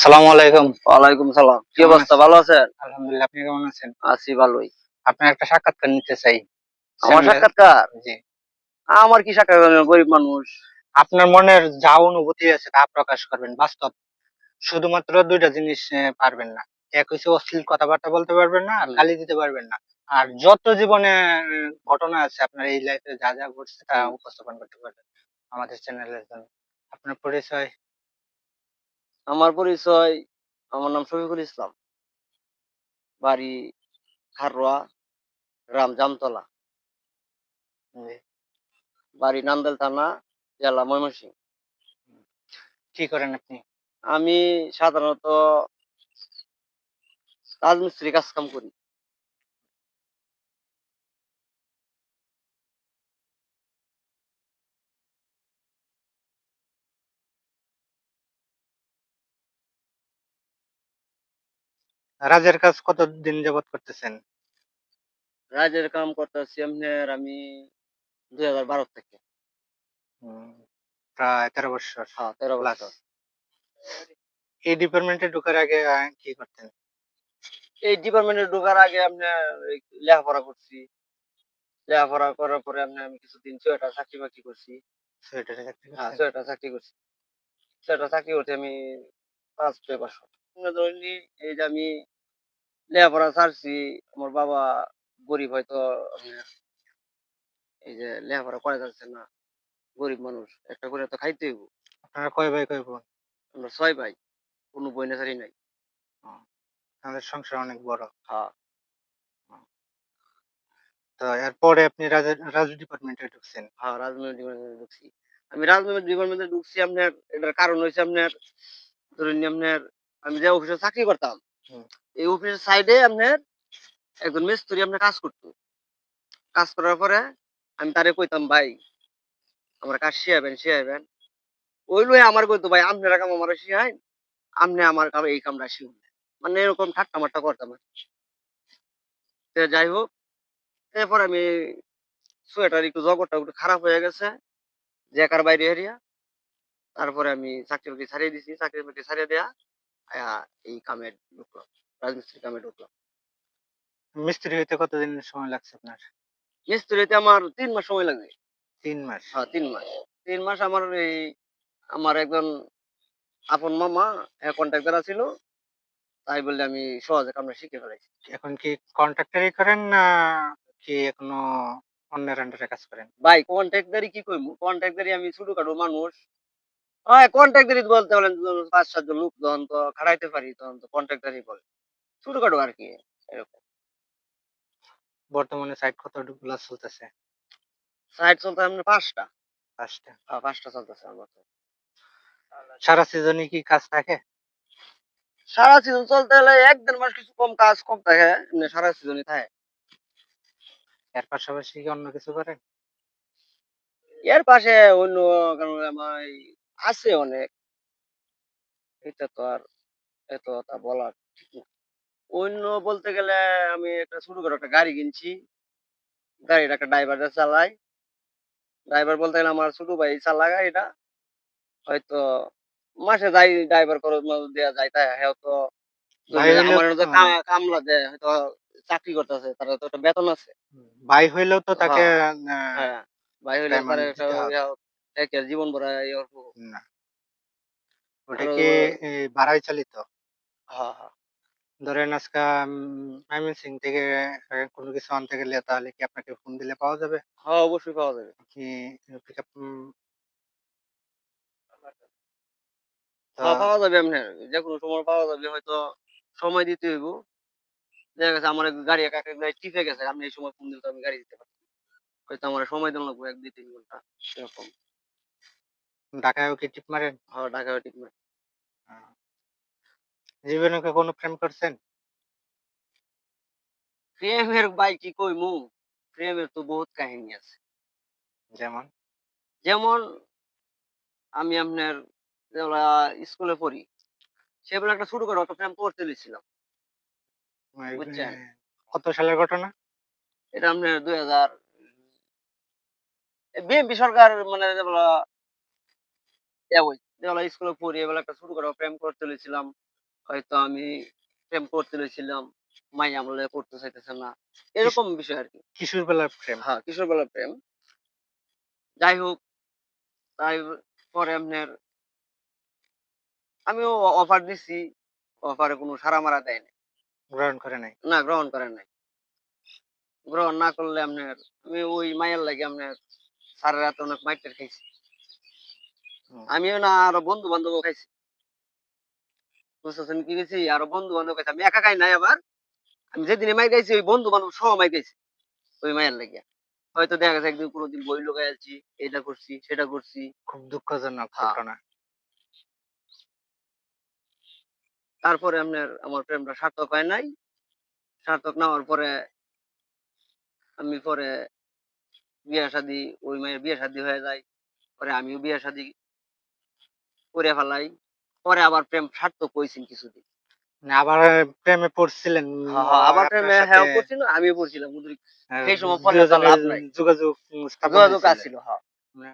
আসসালামু আলাইকুম। ওয়ালাইকুম সালাম। কি কেমন অবস্থা? আছেন? ভালো আছেন? আলহামদুলিল্লাহ। আপনি কেমন আছেন? আছি ভালোই। আপনার একটা সাক্ষাৎকার নিতে চাই। আমার সামনে সাক্ষাৎকার? জি। আমার কি সাক্ষাৎকার? আমি গরিব মানুষ। আপনার মনের যা অনুভূতি আছে তা প্রকাশ করবেন। বাস্তব। শুধুমাত্র ২ টা জিনিস পারবেন না। এক হইছে অশ্লীল কথাবার্তা বলতে পারবেন না, আর হুম, গালি দিতে পারবেন না। আর যত জীবনে ঘটনা আছে আপনার এই লাইফে যা ঘটছে তা হুম। উপস্থাপন করতে পারবেন আমাদের চ্যানেলের জন্য। আপনার পরিচয়? আমার পরিচয়, আমার নাম শফিকুল ইসলাম। বাড়ি খারোয়া, গ্রাম জামতলা। জি। বাড়ি নান্দেল থানা, জেলা ময়মনসিংহ। কি করেন আপনি? আমি সাধারণত রাজমিস্ত্রি কাজ-কাম করি। রাজের কাজ কতদিন যাবৎ করতেছেন? রাজের কাম করতেছি আমি ২০১২ থেকে। হুম, প্রায় ১৩ বৎসর ১৩ প্লাস। বছর। এই ডিপার্টমেন্টে ঢোকার আগে কি করতেন? এই ডিপার্টমেন্টে ঢোকার আগে এই লেখাপড়া করছি। লেখাপড়া করার পরে আমি কিছুদিন চুয়েটার চাকরি-বাকরি করছি। সোয়েটারে চাকরি করতেন? চুয়েটার চাকরি করছি। চুয়েটার চাকরি করছি আমি ৫-৬ বছর। মনে ধরেন যে এই যে আমি লেখাপড়া ছাড়ছি, আমার বাবা গরিব হয়তো আপনার এই যে লেখাপড়া করা যাচ্ছে না। গরিব মানুষ। একটা করে তো খাইতে হইব। আপনারা কয় ভাই কয় বোন? আমরা ৬ ভাই। কোন বইনেচারি নাই। ও, আমাদের সংসার অনেক বড়। হ্যাঁ, ও, তো এরপরে আপনি রাজু ডিপার্টমেন্টে ঢুকছেন। রাজনৈতিক ডিপার্টমেন্টে ঢুকছি। আমি রাজনৈতিক ডিপার্টমেন্টে ঢুকছি এটার কারণ হইছে ধরেন আমি যে অফিসে চাকরি করতাম, হুম, এই অফিসের সাইডে একজন মিস্ত্রি কাজ করত। কাজ করার পরে আমি তারে কইতাম, "ভাই আমার কাজ শিখাইবেন।" ওই লইয়া আমার কইতো, "ভাই আপনারা কাম আমারে শিখাইন, আপনি আমার কাম এই কামটা শিখুন।" মানে এরকম ঠাট্টা-মাট্টা করতাম আরকি। তো যাই হোক, এরপর আমি সোয়েটার একটু জগৎটা একটু খারাপ হয়ে গেছে। জ্যাকার বাইরে হেরিয়া। তারপরে আমি চাকরি-বাকরি ছাড়িয়ে দিছি। চাকরি-বাকরি ছাড়িয়ে দেয়া আয়া এই কামে ঢুকলাম। রাজমিস্ত্রির কামে ঢুকলাম। মিস্ত্রি হইতে কতদিন সময় লাগছে আপনার? মিস্ত্রি হইতে আমার ৩ মাস সময় লাগে। ৩ মাস। ৩ মাস। ৩ মাস আমার একজন আপন মামা কন্ট্রাক্টর আছিল। তাই বলে আমি সহজে কামটা শিখে ফেলাইছি। এখন কি কন্ট্রাক্টরি করেন না কি এখনো অন্যের আন্ডারে কাজ করেন? ভাই কন্ট্রাক্টদারি কি কইমু? কন্ট্রাক্টদারি আমি ছোটখাটো মানুষ। হয় কন্ট্রাক্টদারি বলতে বলেন ৫-৭ জন লোক যখন তো খাটাইতে পারি তখন তো কন্ট্রাক্টদারি বলে। ছোটখাটো আরকি এরকম। বর্তমানে সাইট কতগুলা চলতেছে? সাইট চলতে ৫ টা। ৫ টা। ৫ টা চলতেছে আমার তো। সারা সিজনে কি কাজ থাকে? সারা সিজন চলতে গেলে ১-১.৫ মাস কিছু কাজ কম থাকে। এমনি সারা সিজনই থাকে। এর পাশাপাশি কি অন্য কিছু করেন? এর পাশে অন্য কারণ আছে অনেক। এটা তো আর এত তা বলার ঠিক না। অন্য বলতে গেলে আমি একটা ছোটখাটো একটা গাড়ি কিনছি। গাড়িটা একটা ড্রাইভার যে চালায়। ড্রাইভার বলতে গেলে আমার ছোট ভাই চালায় গাড়িটা। হয়তো মাসে যাই ড্রাইভার খরচ দেয়া যায় তাই হেও তো ভাই হইলেও আমার তো যে কামলা দেয় হয়তো চাকরি করতেছে তার তো একটা বেতন আছে। ভাই হইলেও তো তাকে হ্যাঁ, আ হ্যাঁ। ভাই হইলে তার পেমেন্ট একটা দিতে হবে। একে জীবন ভরা ইয়ে করবো। না। ওটা আরো কি ভাড়ায় চালিত? হ্যাঁ, হ্যাঁ। ধরেন আজকা ময়মনসিং থেকে কোনো কিছু আনতে গেলে তাহলে কি আপনাকে ফোন দিলে পাওয়া যাবে? হ্যাঁ, অবশ্যই পাওয়া যাবে। কি পিকআপ তো হ্যাঁ, পাওয়া যাবে যেকোনো সময় পাওয়া যাবে। হয়তো সময় দিতে হইব। দেখা গেছে আমার গাড়ি এক জায়গায় টিপে গেছে। আপনি এই সময় ফোন দিলে তো আমি গাড়ি দিতে পারব। হয়তো আমার সময় দেওয়া লাগবে ১-২-৩ ঘন্টা এরকম। ঢাকায়ও কি টিপ মারেন? হ্যাঁ, ঢাকায় ঠিক না। আ জীবনে কখনো প্রেম করছেন? প্রেমের ভাই কি কইমু? প্রেমের তো বহুত কাহিনী আছে। যেমন? যেমন আমি যেবেলা স্কুলে পড়ি, সেবেলা একটা ছোটখাটো একটা প্রেম করতে লইছিলাম। ওই বুঝছেন? কত সালের ঘটনা? এটা ২০০০ বিএনপি সরকার মানে যেবেলা যেবেলা স্কুলে পড়ি এবেলা একটা ছোটখাটো প্রেম করতে লইছিলাম। হয়তো আমি প্রেম করতে লইছিলাম, মাইয়া আমার লগে করতে চাইতেছে না। এরকম বিষয় আরকি। কিশোর বেলার প্রেম। হ্যাঁ, কিশোর বেলার প্রেম। যাই হোক, তাই পরে আপনার আমিও অফার দিছি। অফারে কোনো সাড়া-মাড়া দেয় নাই। গ্রহণ করে নাই। না, গ্রহণ করেন নাই। গ্রহণ না করলে আপনার আমি ওই মাইয়ার লাগি আপনার স্যারের হাতে অনেক মাইর-টাইর খাইছি। হুম। আমিও না আরো বন্ধু-বান্ধবও খাইছি। বুঝতেছেন কি খাইছি? আরো বন্ধু-বান্ধব খাইছি। আমি একা খাই নাই আবার। আমি যেদিনে মাইর খাইছি ওই বন্ধু-বান্ধব সহ মাইর খাইছি। ওই মাইয়ার লাগিয়া। হয়তো দেখা গেছে একদিন কোনদিন বই লুকায় আছি, এটা করছি, সেটা করছি। খুব দুঃখজনক হ্যাঁ। ঘটনা। তারপরে আপনার আমার প্রেমটা সার্থক হয় নাই। সার্থক না হওয়ার পরে আমি পরে বিয়া-শাদী ওই মেয়ের বিয়া-শাদী হয়ে যায়। পরে আমিও বিয়া-শাদী করে ফেলাই। পরে আবার প্রেম সার্থক হইছিল কিছুদিন। মানে আবার প্রেমে পড়ছিলেন আবার আপনার প্রেমে সাথে হ্যাঁও পড়ছিল, আমিও পড়ছিলাম। কিন্তু আ সেই সময় পড়লে তো আর দুজনের লাভ নাই। যোগাযোগ স্থাপন যোগাযোগ হয়েছিল। আছিল। হ্যাঁ। মানে